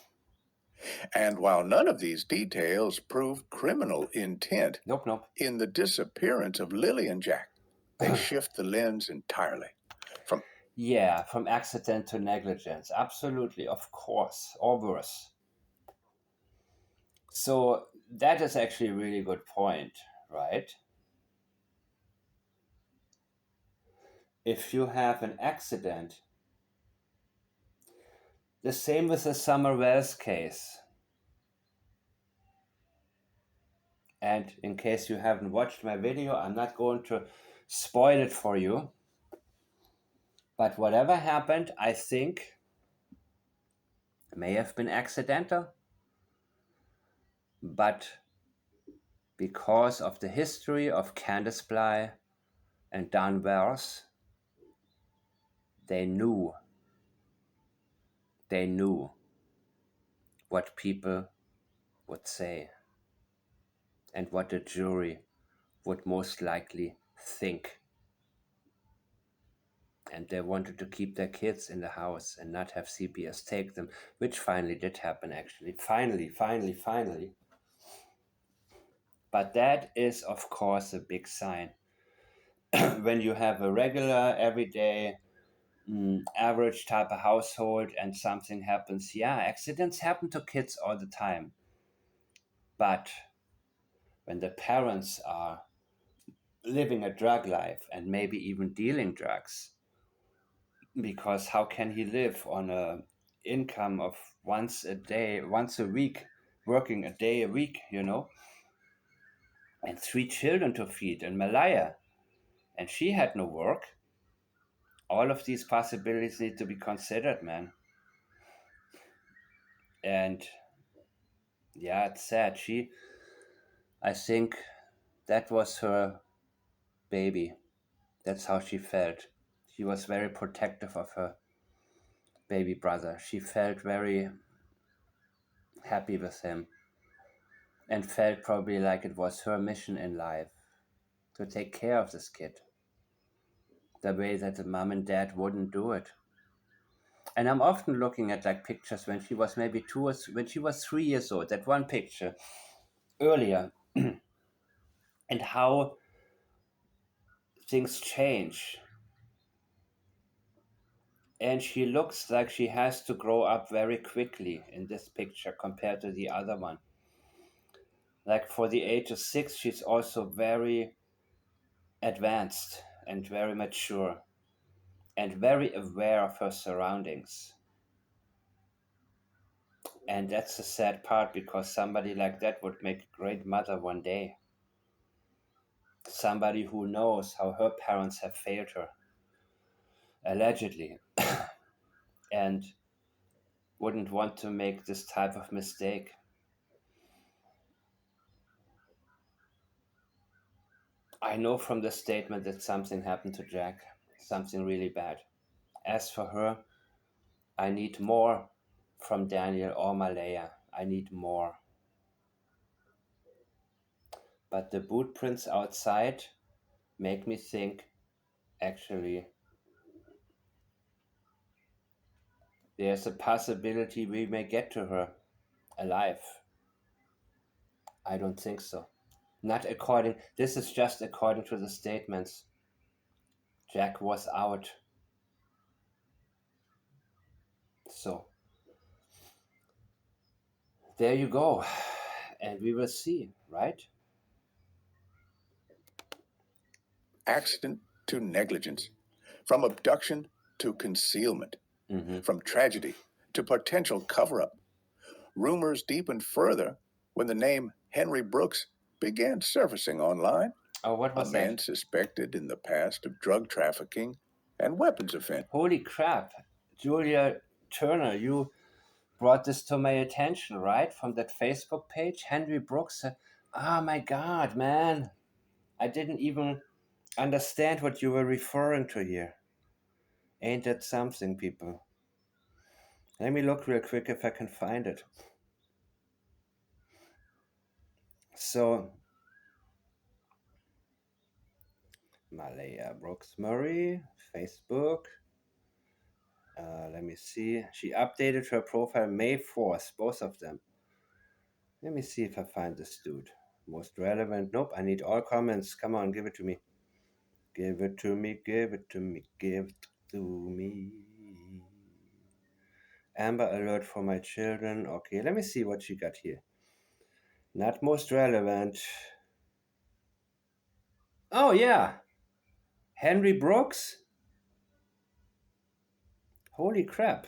And while none of these details prove criminal intent,
Nope.
in the disappearance of Lily and Jack, they shift the lens entirely.
From accident to negligence. Absolutely, of course, or worse. So that is actually a really good point, right? If you have an accident, the same with the Summer Wells case. And in case you haven't watched my video, I'm not going to spoil it for you. But whatever happened, I think, may have been accidental. But because of the history of Candace Bly and Don Wells, they knew what people would say and what the jury would most likely think. And they wanted to keep their kids in the house and not have CPS take them, which finally did happen, actually. Finally. But that is, of course, a big sign. When you have a regular, everyday, average type of household and something happens, accidents happen to kids all the time. But when the parents are living a drug life and maybe even dealing drugs, because how can he live on a income of once a week, working a day a week, and 3 children to feed and Malaya, and she had no work. All of these possibilities need to be considered, man. And it's sad. I think that was her baby. That's how she felt. She was very protective of her baby brother. She felt very happy with him and felt probably like it was her mission in life to take care of this kid the way that the mom and dad wouldn't do it. And I'm often looking at like pictures when she was maybe when she was 3 years old, that one picture earlier, and how things change. And she looks like she has to grow up very quickly in this picture compared to the other one. Like for the age of 6, she's also very advanced and very mature and very aware of her surroundings. And that's the sad part, because somebody like that would make a great mother one day. Somebody who knows how her parents have failed her, allegedly, and wouldn't want to make this type of mistake. I know from the statement that something happened to Jack, something really bad. As for her, I need more from Daniel or Malaya. I need more. But the boot prints outside make me think, actually, there's a possibility we may get to her alive. I don't think so. This is just according to the statements. Jack was out. So, there you go. And we will see, right?
accident to negligence, from abduction to concealment, from tragedy to potential cover-up. Rumors deepened further when the name Henry Brooks began surfacing online.
Oh, what was
a man
that?
suspected in the past of drug trafficking and weapons offense.
Holy crap. Julia Turner, you brought this to my attention, right? From that Facebook page, Henry Brooks. Oh my God, man. I didn't even understand what you were referring to here. Ain't that something, people? Let me look real quick if I can find it. So, Malaya Brooks Murray, Facebook. Let me see. She updated her profile May 4th, both of them. Let me see if I find this dude. Most relevant. Nope, I need all comments. Come on, give it to me. Give it to me, give it to me, give it to me. Amber alert for my children. Okay, let me see what she got here. Not most relevant. Oh, yeah. Henry Brooks? Holy crap.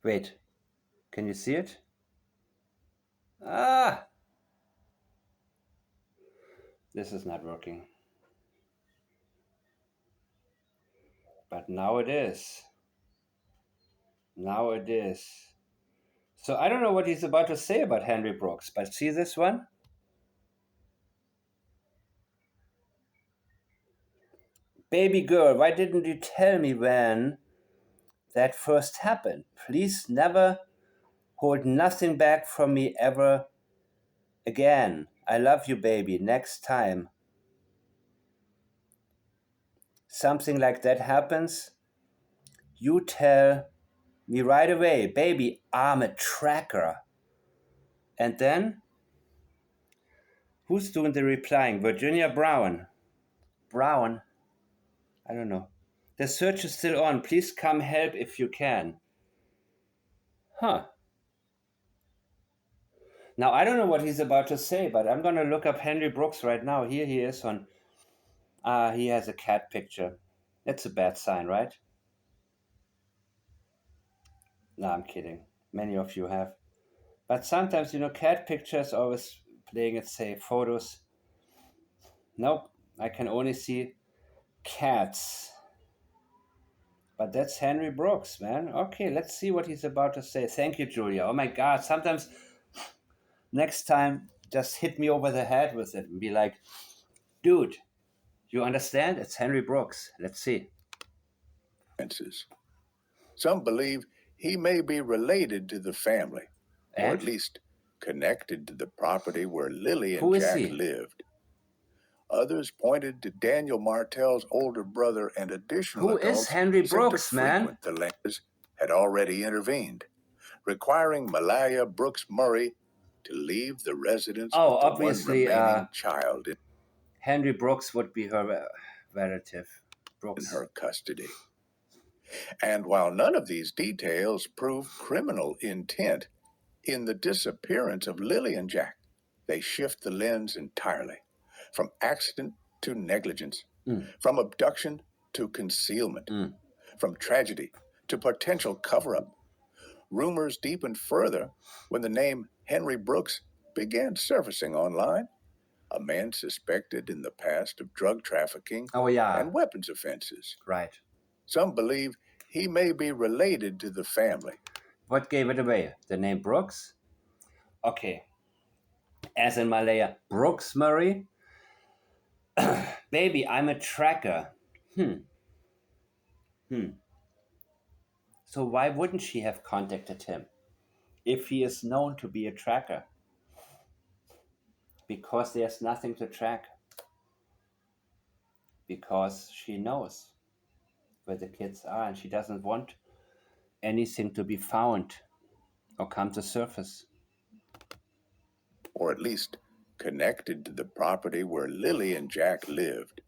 Wait, can you see it? Ah! This is not working. But now it is. Now it is. So I don't know what he's about to say about Henry Brooks, but see this one? Baby girl, why didn't you tell me when that first happened? Please never hold nothing back from me ever again. I love you, baby. Next time something like that happens, you tell me right away, baby, I'm a tracker. And then, who's doing the replying? Virginia Brown. Brown? I don't know. The search is still on. Please come help if you can. Huh. Now, I don't know what he's about to say, but I'm going to look up Henry Brooks right now. Here he is on... he has a cat picture. That's a bad sign, right? No, I'm kidding. Many of you have. But sometimes, cat pictures always playing it safe. Photos. Nope. I can only see cats. But that's Henry Brooks, man. Okay, let's see what he's about to say. Thank you, Julia. Oh my God. Sometimes, next time, just hit me over the head with it and be like, dude, you understand? It's Henry Brooks. Let's see.
Some believe he may be related to the family, or at least connected to the property where Lily and Jack lived. Others pointed to Daniel Martell's older brother and additional adults.
Who is Henry Brooks, man?
The Lakers had already intervened, requiring Malaya Brooks Murray to leave the residence with the
obviously,
one remaining child
Henry Brooks would be her relative. Brooks.
In her custody. And while none of these details prove criminal intent, in the disappearance of Lily and Jack, they shift the lens entirely, from accident to negligence, from abduction to concealment, from tragedy to potential cover-up. Rumors deepened further when the name Henry Brooks began surfacing online. A man suspected in the past of drug trafficking and weapons offenses.
Right.
Some believe he may be related to the family.
What gave it away? The name Brooks? Okay. As in Malaya, Brooks Murray? Baby, I'm a tracker. So why wouldn't she have contacted him if he is known to be a tracker? Because there's nothing to track. Because she knows where the kids are and she doesn't want anything to be found or come to surface.
Or at least connected to the property where Lily and Jack lived.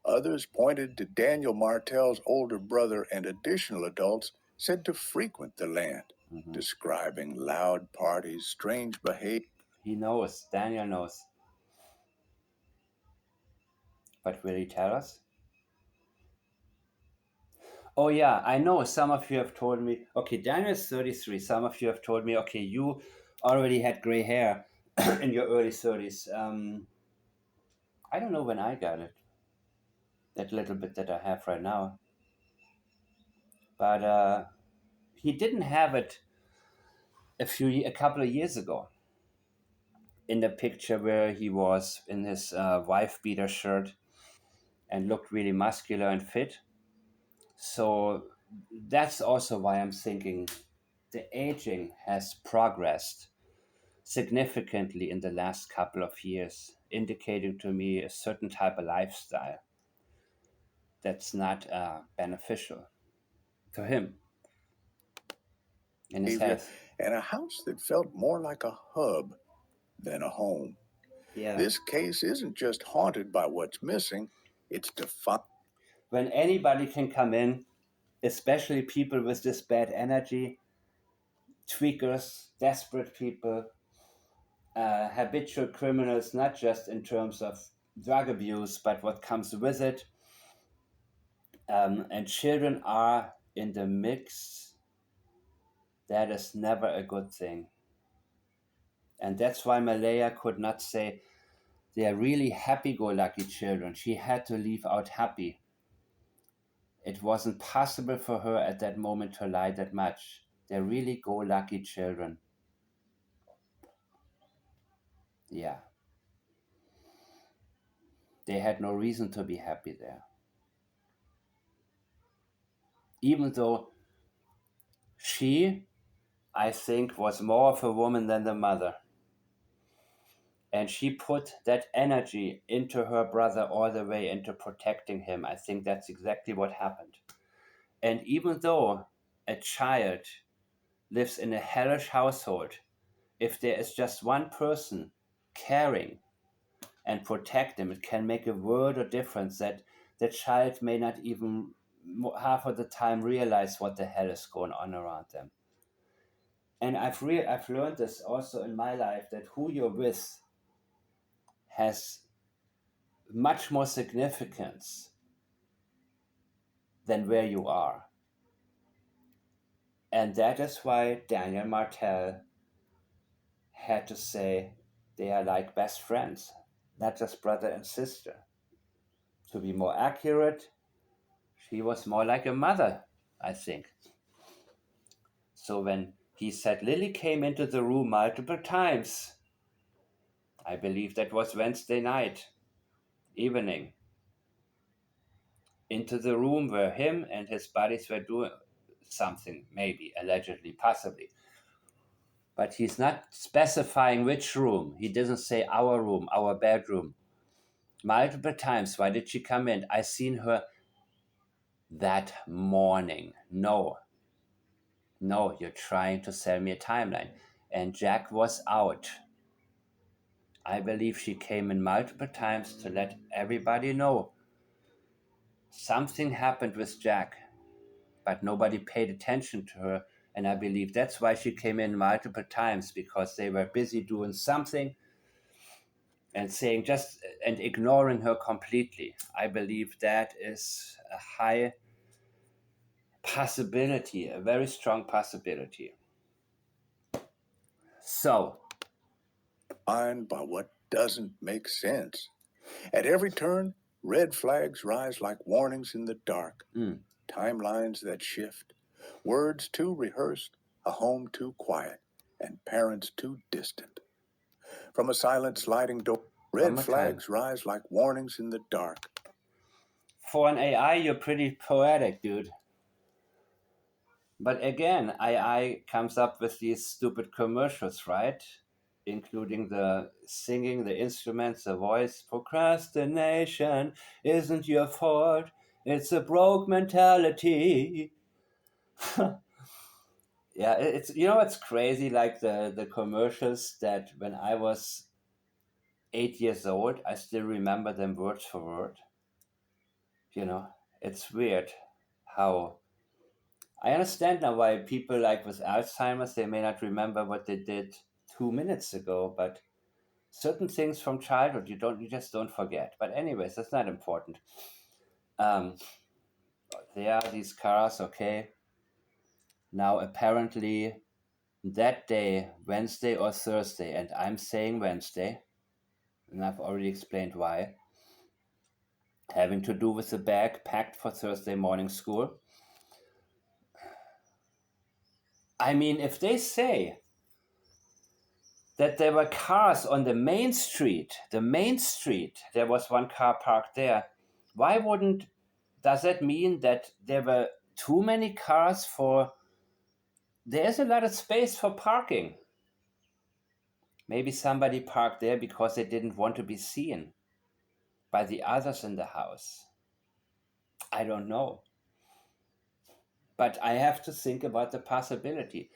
Others pointed to Daniel Martell's older brother and additional adults said to frequent the land, describing loud parties, strange behavior.
He knows. Daniel knows. But will he tell us? Oh, yeah, I know. Some of you have told me. Okay, Daniel's 33. Some of you have told me, okay, you already had gray hair in your early 30s. I don't know when I got it. That little bit that I have right now. But he didn't have it a couple of years ago. In the picture where he was in his wife beater shirt and looked really muscular and fit. So that's also why I'm thinking the aging has progressed significantly in the last couple of years, indicating to me a certain type of lifestyle that's not beneficial to him and his health.
And a house that felt more like a hub than a home.
Yeah.
This case isn't just haunted by what's missing, it's defined.
When anybody can come in, especially people with this bad energy, tweakers, desperate people, habitual criminals, not just in terms of drug abuse, but what comes with it. And children are in the mix. That is never a good thing. And that's why Malaya could not say they are really happy-go-lucky children. She had to leave out happy. It wasn't possible for her at that moment to lie that much. They're really go-lucky children. Yeah. They had no reason to be happy there. Even though she, I think, was more of a woman than the mother. And she put that energy into her brother all the way into protecting him. I think that's exactly what happened. And even though a child lives in a hellish household, if there is just one person caring and protect them, it can make a world of difference that the child may not even half of the time realize what the hell is going on around them. And I've learned this also in my life, that who you're with has much more significance than where you are. And that is why Daniel Martell had to say they are like best friends, not just brother and sister. To be more accurate, she was more like a mother, I think. So when he said Lily came into the room multiple times, I believe that was Wednesday night evening, into the room where him and his buddies were doing something, maybe, allegedly, possibly. But he's not specifying which room. He doesn't say our room, our bedroom. Multiple times. Why did she come in? I seen her that morning. No, you're trying to sell me a timeline. And Jack was out. I believe she came in multiple times to let everybody know something happened with Jack, but nobody paid attention to her. And I believe that's why she came in multiple times, because they were busy doing something and saying and ignoring her completely. I believe that is a high possibility, a very strong possibility. So,
Defined by what doesn't make sense. At every turn, red flags rise like warnings in the dark. Timelines that shift. Words too rehearsed, a home too quiet, and parents too distant. From a silent sliding door, red flags rise like warnings in the dark.
For an AI, you're pretty poetic, dude. But again, AI comes up with these stupid commercials, right? Including the singing, the instruments, the voice. Procrastination isn't your fault. It's a broke mentality. Yeah, it's it's crazy. Like the commercials that when I was 8 years old, I still remember them word for word. It's weird how I understand now why people like with Alzheimer's, they may not remember what they did 2 minutes ago, but certain things from childhood you just don't forget. But anyways, that's not important. There are these cars, okay. Now apparently that day, Wednesday or Thursday, and I'm saying Wednesday, and I've already explained why, having to do with the bag packed for Thursday morning school. I mean, if they say that there were cars on the main street, there was one car parked there, does that mean that there were too many cars there's a lot of space for parking. Maybe somebody parked there because they didn't want to be seen by the others in the house. I don't know. But I have to think about the possibility.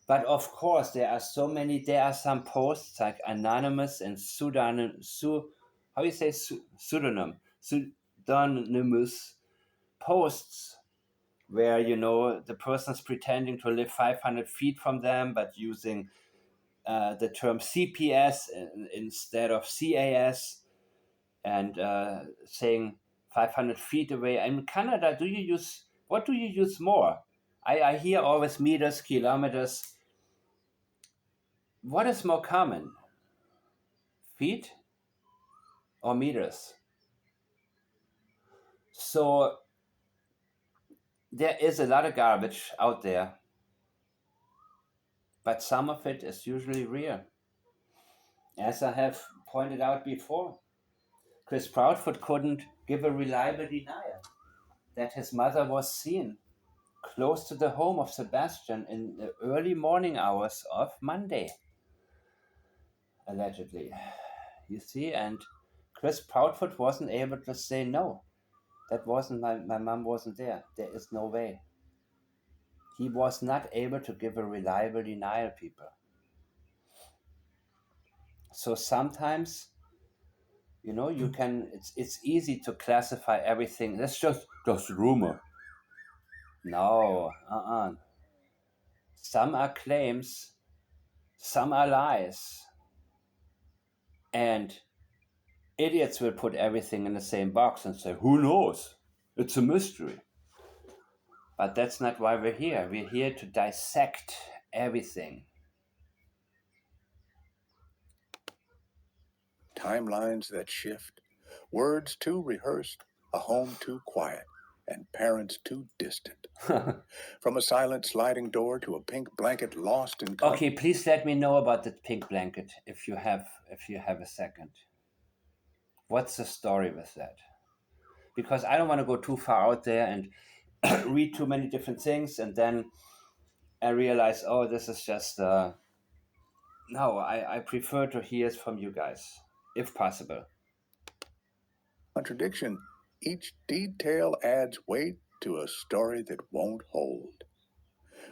But of course, there are some posts like anonymous and pseudonymous posts where, the person's pretending to live 500 feet from them, but using the term CPS instead of CAS, and saying 500 feet away. In Canada, what do you use more? I hear always meters, kilometers. What is more common? Feet or meters? So there is a lot of garbage out there, but some of it is usually real. As I have pointed out before, Chris Proudford couldn't give a reliable denial that his mother was seen close to the home of Sebastian in the early morning hours of Monday, allegedly. You see, and Chris Proudford wasn't able to say no. That wasn't my mom wasn't there. There is no way. He was not able to give a reliable denial, people. So sometimes, you can. It's easy to classify everything. That's just rumor. No, Some are claims, some are lies, and idiots will put everything in the same box and say, "Who knows? It's a mystery." But that's not why we're here. We're here to dissect everything.
Timelines that shift, words too rehearsed, a home too quiet, and parents too distant. From a silent sliding door to a pink blanket lost in...
Okay, please let me know about the pink blanket if you have a second. What's the story with that? Because I don't want to go too far out there and read too many different things, and then I realize, this is just... No, I prefer to hear it from you guys, if possible.
Contradiction. Each detail adds weight to a story that won't hold.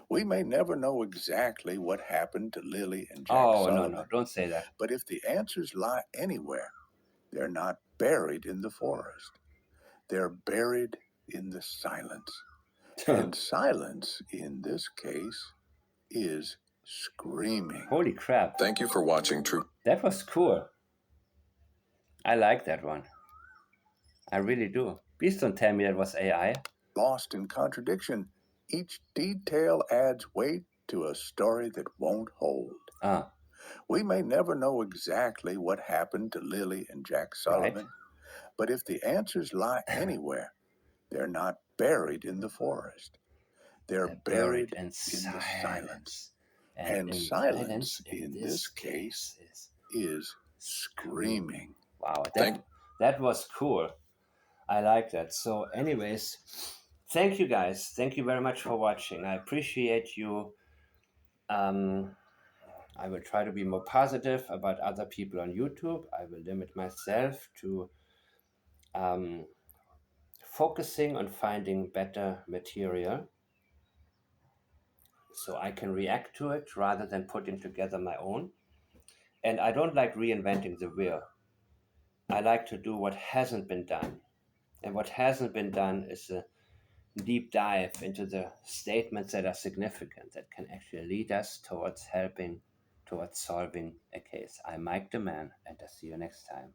We may never know exactly what happened to Lily and Jack Sullivan.
No, don't say that.
But if the answers lie anywhere, they're not buried in the forest. They're buried in the silence. And silence, in this case, is screaming.
Holy crap.
Thank you for watching True.
That was cool. I like that one. I really do. Please don't tell me that was AI.
Lost in contradiction. Each detail adds weight to a story that won't hold. We may never know exactly what happened to Lily and Jack Sullivan, right? But if the answers lie anywhere, they're not buried in the forest. They're buried in the silence. And silence, in this case, is screaming.
Wow, that was cool. I like that. So anyways, thank you guys. Thank you very much for watching. I appreciate you. I will try to be more positive about other people on YouTube. I will limit myself to focusing on finding better material so I can react to it rather than putting together my own. And I don't like reinventing the wheel. I like to do what hasn't been done. And what hasn't been done is deep dive into the statements that are significant, that can actually lead us towards solving a case. I'm Mike the Man, and I'll see you next time.